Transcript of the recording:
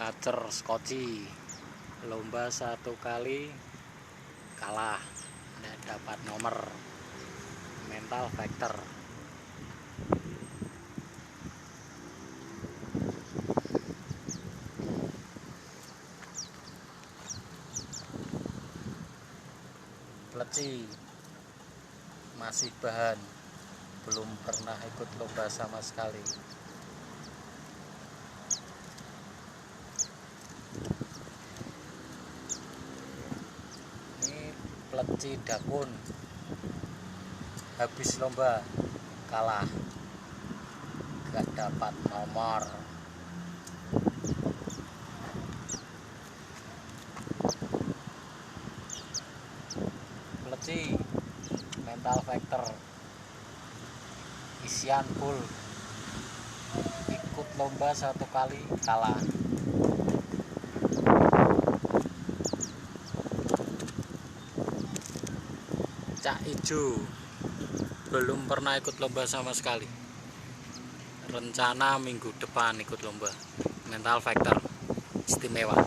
kacer skoci, lomba 1 kali kalah, tidak dapat nomor. Mental factor. Pleci masih bahan, belum pernah ikut lomba sama sekali. Ini pleci dakun, habis lomba kalah, gak dapat nomor. Pleci mental factor, isian full, ikut lomba 1 kali kalah. Cak Ijo belum pernah ikut lomba sama sekali, rencana minggu depan ikut lomba. Mental factor istimewa.